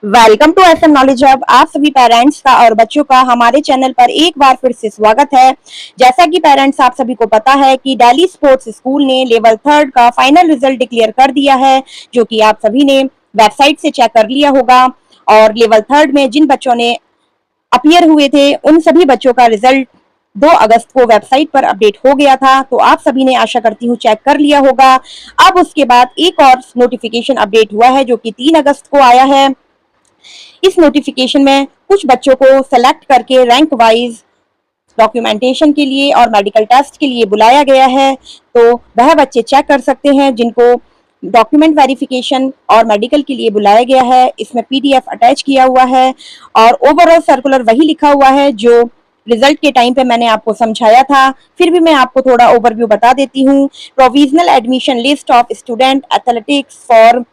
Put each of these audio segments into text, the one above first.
Welcome to SM knowledge hub. आप सभी parents का और बच्चों का हमारे चैनल पर एक बार फिर से स्वागत है। जैसा कि पेरेंट्स आप सभी को पता है कि दिल्ली स्पोर्ट्स स्कूल ने लेवल 3 का फाइनल रिजल्ट डिक्लेयर कर दिया है, जो कि आप सभी ने वेबसाइट से चेक कर लिया होगा। और लेवल 3 में जिन बच्चों ने अपीयर हुए थे उन सभी बच्चों का रिजल्ट 2 अगस्त को वेबसाइट पर अपडेट हो गया था। तो आप सभी ने आशा करती हूँ चेक कर लिया होगा। अब उसके बाद एक और नोटिफिकेशन अपडेट हुआ है जो कि 3 अगस्त को आया है। इस नोटिफिकेशन में कुछ बच्चों को सेलेक्ट करके रैंक वाइज डॉक्यूमेंटेशन के लिए और मेडिकल टेस्ट के लिए बुलाया गया है। तो वह बच्चे चेक कर सकते हैं जिनको डॉक्यूमेंट वेरिफिकेशन और मेडिकल के लिए बुलाया गया है। इसमें पीडीएफ अटैच किया हुआ है और ओवरऑल सर्कुलर वही लिखा हुआ है जो रिजल्ट के टाइम पे मैंने आपको समझाया था। फिर भी मैं आपको थोड़ा ओवरव्यू बता देती हूँ। Provisional admission list of student athletics for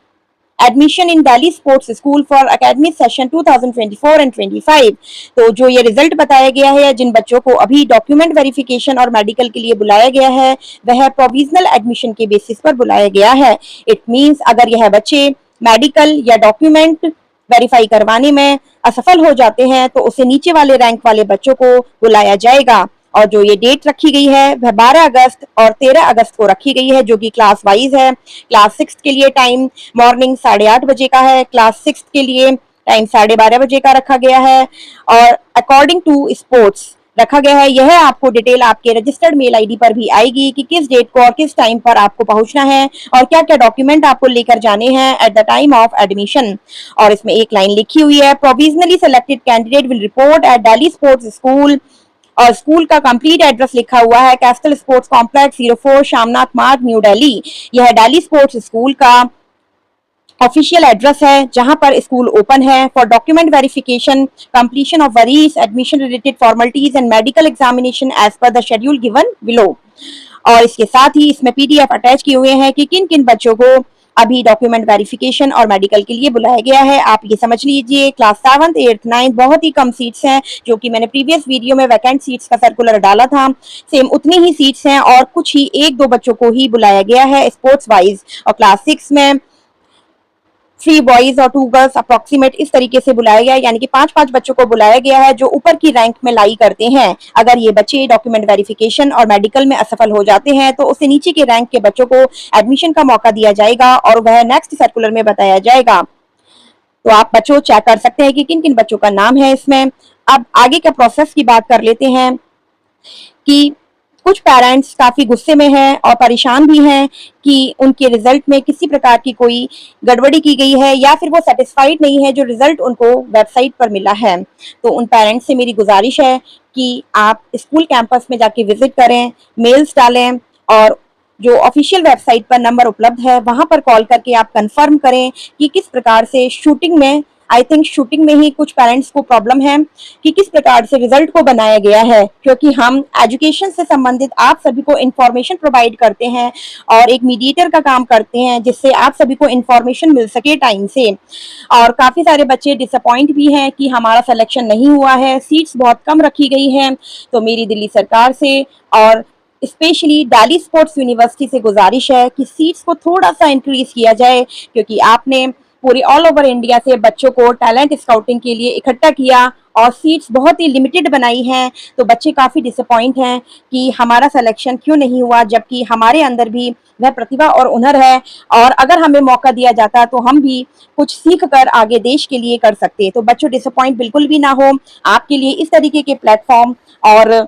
admission in Delhi sports school for academic session 2024 and 25। तो जो ये रिजल्ट बताया गया है, जिन बच्चों को अभी डॉक्यूमेंट वेरिफिकेशन और मेडिकल के लिए बुलाया गया है, वह प्रोविजनल एडमिशन के बेसिस पर बुलाया गया है। इट मींस अगर यह बच्चे मेडिकल या डॉक्यूमेंट वेरीफाई करवाने में असफल हो जाते हैं तो उसे नीचे वाले रैंक वाले बच्चों को बुलाया जाएगा। और जो ये डेट रखी गई है वह 12 अगस्त और 13 अगस्त को रखी गई है, जो कि क्लास वाइज है। क्लास 6 के लिए टाइम मॉर्निंग 8:30 बजे का है, क्लास 6 के लिए टाइम 12:30 बजे का रखा गया है। और अकॉर्डिंग टू स्पोर्ट्स रखा गया है। यह आपको डिटेल आपके रजिस्टर्ड मेल आईडी पर भी आएगी कि किस डेट को और किस टाइम पर आपको पहुंचना है और क्या क्या डॉक्यूमेंट आपको लेकर जाने हैं at the time of admission. और इसमें एक लाइन लिखी हुई है, provisionally selected candidate will report eight Delhi sports school. और स्कूल का कंप्लीट एड्रेस लिखा हुआ है, कैस्टल स्पोर्ट्स कॉम्प्लेक्स 04 शामनाथ मार्ग न्यू दिल्ली। यह दिल्ली स्पोर्ट्स स्कूल का ऑफिशियल एड्रेस है जहां पर स्कूल ओपन है for document verification, completion of queries, admission related formalities and medical examination as per the schedule given below. और इसके साथ ही इसमें पीडीएफ अटैच किए हुए हैं कि किन किन बच्चों को अभी डॉक्यूमेंट वेरिफिकेशन और मेडिकल के लिए बुलाया गया है। आप ये समझ लीजिए क्लास 7th 8th 9th बहुत ही कम सीट्स हैं, जो कि मैंने प्रीवियस वीडियो में वैकेंट सीट्स का सर्कुलर डाला था। सेम उतनी ही सीट्स हैं और कुछ ही 1-2 बच्चों को ही बुलाया गया है स्पोर्ट्स वाइज। और क्लास 6 में 3 बॉयज और 2 गर्ल्स अप्रोक्सीमेट इस तरीके से बुलाया गया है, यानी कि 5-5 बच्चों को बुलाया गया है जो ऊपर की रैंक में लाई करते हैं। अगर ये बच्चे डॉक्यूमेंट वेरिफिकेशन और मेडिकल में असफल हो जाते हैं तो उससे नीचे के रैंक के बच्चों को एडमिशन का मौका दिया जाएगा और वह नेक्स्ट सर्कुलर में बताया जाएगा। तो आप बच्चों चेक कर सकते हैं कि किन किन बच्चों का नाम है इसमें। अब आगे के प्रोसेस की बात कर लेते हैं कि कुछ पेरेंट्स काफी गुस्से में हैं और परेशान भी हैं कि उनके रिजल्ट में किसी प्रकार की कोई गड़बड़ी की गई है या फिर वो सेटिस्फाइड नहीं है जो रिजल्ट उनको वेबसाइट पर मिला है। तो उन पेरेंट्स से मेरी गुजारिश है कि आप स्कूल कैंपस में जाके विजिट करें, मेल्स डालें और जो ऑफिशियल वेबसाइट पर नंबर उपलब्ध है वहां पर कॉल करके आप कंफर्म करें कि किस प्रकार से शूटिंग में, आई थिंक शूटिंग में ही कुछ पेरेंट्स को प्रॉब्लम है कि किस प्रकार से रिजल्ट को बनाया गया है, क्योंकि हम एजुकेशन से संबंधित आप सभी को इंफॉर्मेशन प्रोवाइड करते हैं और एक मीडिएटर का काम करते हैं जिससे आप सभी को इंफॉर्मेशन मिल सके टाइम से। और काफी सारे बच्चे डिसअपॉइंट भी हैं कि हमारा सिलेक्शन नहीं हुआ है, सीट्स बहुत कम रखी गई हैं। तो मेरी दिल्ली सरकार से और स्पेशली दिल्ली स्पोर्ट्स यूनिवर्सिटी से गुजारिश है कि सीट्स को थोड़ा सा इंक्रीज किया जाए, क्योंकि आपने पूरे ऑल ओवर इंडिया से बच्चों को टैलेंट स्काउटिंग के लिए इकट्ठा किया और सीट्स बहुत ही लिमिटेड बनाई हैं। तो बच्चे काफी डिसअपॉइंट हैं कि हमारा सिलेक्शन क्यों नहीं हुआ, जबकि हमारे अंदर भी वह प्रतिभा और हुनर है और अगर हमें मौका दिया जाता तो हम भी कुछ सीख कर आगे देश के लिए कर सकते। तो बच्चों डिसअपॉइंट बिल्कुल भी ना हो। आपके लिए इस तरीके के प्लेटफॉर्म और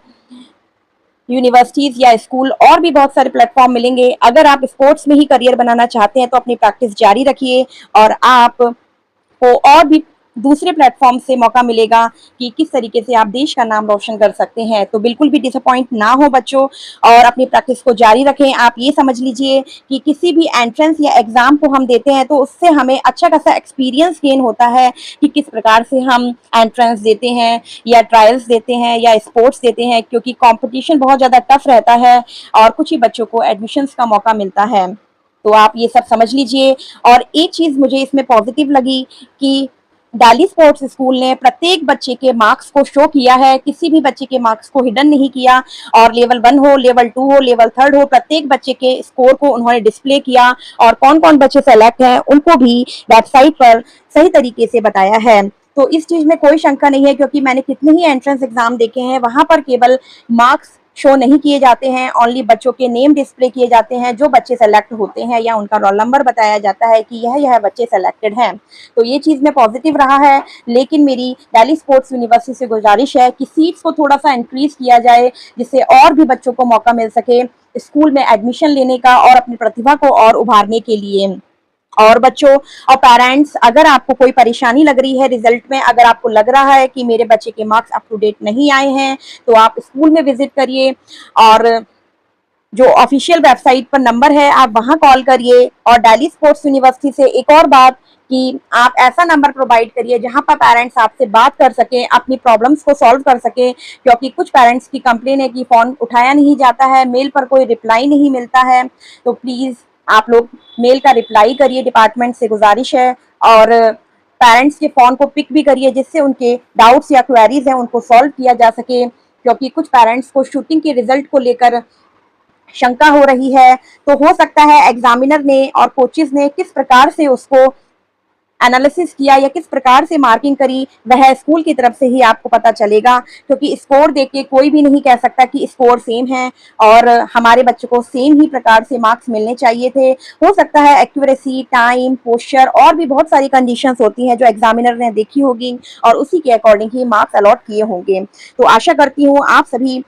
यूनिवर्सिटीज या स्कूल और भी बहुत सारे प्लेटफॉर्म मिलेंगे। अगर आप स्पोर्ट्स में ही करियर बनाना चाहते हैं तो अपनी प्रैक्टिस जारी रखिए और आप को और भी दूसरे प्लेटफॉर्म से मौका मिलेगा कि किस तरीके से आप देश का नाम रोशन कर सकते हैं। तो बिल्कुल भी डिसअपॉइंट ना हो बच्चों और अपनी प्रैक्टिस को जारी रखें। आप ये समझ लीजिए कि किसी भी एंट्रेंस या एग्जाम को हम देते हैं तो उससे हमें अच्छा खासा एक्सपीरियंस गेन होता है कि किस प्रकार से हम एंट्रेंस देते हैं या ट्रायल्स देते हैं या स्पोर्ट्स देते हैं, क्योंकि कॉम्पिटिशन बहुत ज़्यादा टफ रहता है और कुछ ही बच्चों को एडमिशन्स का मौका मिलता है। तो आप ये सब समझ लीजिए। और एक चीज़ मुझे इसमें पॉजिटिव लगी कि डाली स्पोर्ट्स स्कूल ने प्रत्येक बच्चे के मार्क्स को शो किया है, किसी भी बच्चे के मार्क्स को हिडन नहीं किया और लेवल 1 हो, लेवल 2 हो, लेवल 3 हो, प्रत्येक बच्चे के स्कोर को उन्होंने डिस्प्ले किया और कौन-कौन बच्चे सेलेक्ट हैं उनको भी वेबसाइट पर सही तरीके से बताया है। तो इस चीज में कोई शंका नहीं है, क्योंकि मैंने कितने ही एंट्रेंस एग्जाम देखे हैं, वहां पर केवल मार्क्स शो नहीं किए जाते हैं, ओनली बच्चों के नेम डिस्प्ले किए जाते हैं, जो बच्चे सेलेक्ट होते हैं या उनका रोल नंबर बताया जाता है कि यह बच्चे सेलेक्टेड हैं। तो ये चीज में पॉजिटिव रहा है, लेकिन मेरी दिल्ली स्पोर्ट्स यूनिवर्सिटी से गुजारिश है कि सीट्स को थोड़ा सा इंक्रीज किया जाए, जिससे और भी बच्चों को मौका मिल सके स्कूल में एडमिशन लेने का और अपनी प्रतिभा को और उभारने के लिए। और बच्चों और पेरेंट्स, अगर आपको कोई परेशानी लग रही है रिजल्ट में, अगर आपको लग रहा है कि मेरे बच्चे के मार्क्स अप टू डेट नहीं आए हैं, तो आप स्कूल में विजिट करिए और जो ऑफिशियल वेबसाइट पर नंबर है आप वहां कॉल करिए। और दिल्ली स्पोर्ट्स यूनिवर्सिटी से एक और बात कि आप ऐसा नंबर प्रोवाइड करिए जहां पर पेरेंट्स आपसे बात कर सकें, अपनी प्रॉब्लम्स को सॉल्व कर सकें, क्योंकि कुछ पेरेंट्स की कंप्लेन है कि फोन उठाया नहीं जाता है, मेल पर कोई रिप्लाई नहीं मिलता है। तो प्लीज आप लोग मेल का रिप्लाई करिए, डिपार्टमेंट से गुजारिश है। और पेरेंट्स के फोन को पिक भी करिए, जिससे उनके डाउट्स या क्वेरीज हैं उनको सॉल्व किया जा सके, क्योंकि कुछ पेरेंट्स को शूटिंग के रिजल्ट को लेकर शंका हो रही है। तो हो सकता है एग्जामिनर ने और कोचेज ने किस प्रकार से उसको एनालिसिस किया या किस प्रकार से मार्किंग करी, वह स्कूल की तरफ से ही आपको पता चलेगा, क्योंकि स्कोर देख के कोई भी नहीं कह सकता कि स्कोर सेम है और हमारे बच्चों को सेम ही प्रकार से मार्क्स मिलने चाहिए थे। हो सकता है एक्यूरेसी, टाइम, पोस्चर और भी बहुत सारी कंडीशंस होती हैं जो एग्जामिनर ने देखी होगी और उसी के अकॉर्डिंग ही मार्क्स अलॉट किए होंगे। तो आशा करती हूँ आप सभी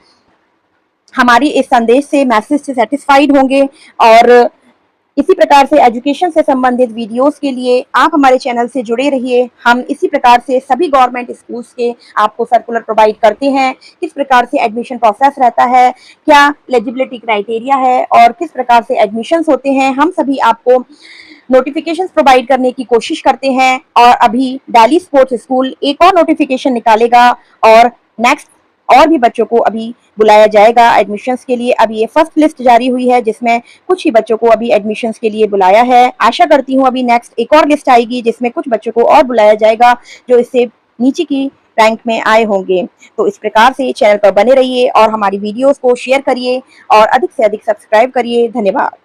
हमारी इस संदेश से, मैसेज से सेटिस्फाइड होंगे और इसी प्रकार से एजुकेशन से संबंधित वीडियोस के लिए आप हमारे चैनल से जुड़े रहिए। हम इसी प्रकार से सभी गवर्नमेंट स्कूल्स के आपको सर्कुलर प्रोवाइड करते हैं, किस प्रकार से एडमिशन प्रोसेस रहता है, क्या एलिजिबिलिटी क्राइटेरिया है और किस प्रकार से एडमिशंस होते हैं, हम सभी आपको नोटिफिकेशंस प्रोवाइड करने की कोशिश करते हैं। और अभी दिल्ली स्पोर्ट्स स्कूल एक और नोटिफिकेशन निकालेगा और नेक्स्ट और भी बच्चों को अभी बुलाया जाएगा एडमिशंस के लिए। अभी ये फर्स्ट लिस्ट जारी हुई है जिसमें कुछ ही बच्चों को अभी एडमिशंस के लिए बुलाया है। आशा करती हूँ अभी नेक्स्ट एक और लिस्ट आएगी जिसमें कुछ बच्चों को और बुलाया जाएगा जो इससे नीचे की रैंक में आए होंगे। तो इस प्रकार से चैनल पर बने रहिए और हमारी वीडियोस को शेयर करिए और अधिक से अधिक सब्सक्राइब करिए। धन्यवाद।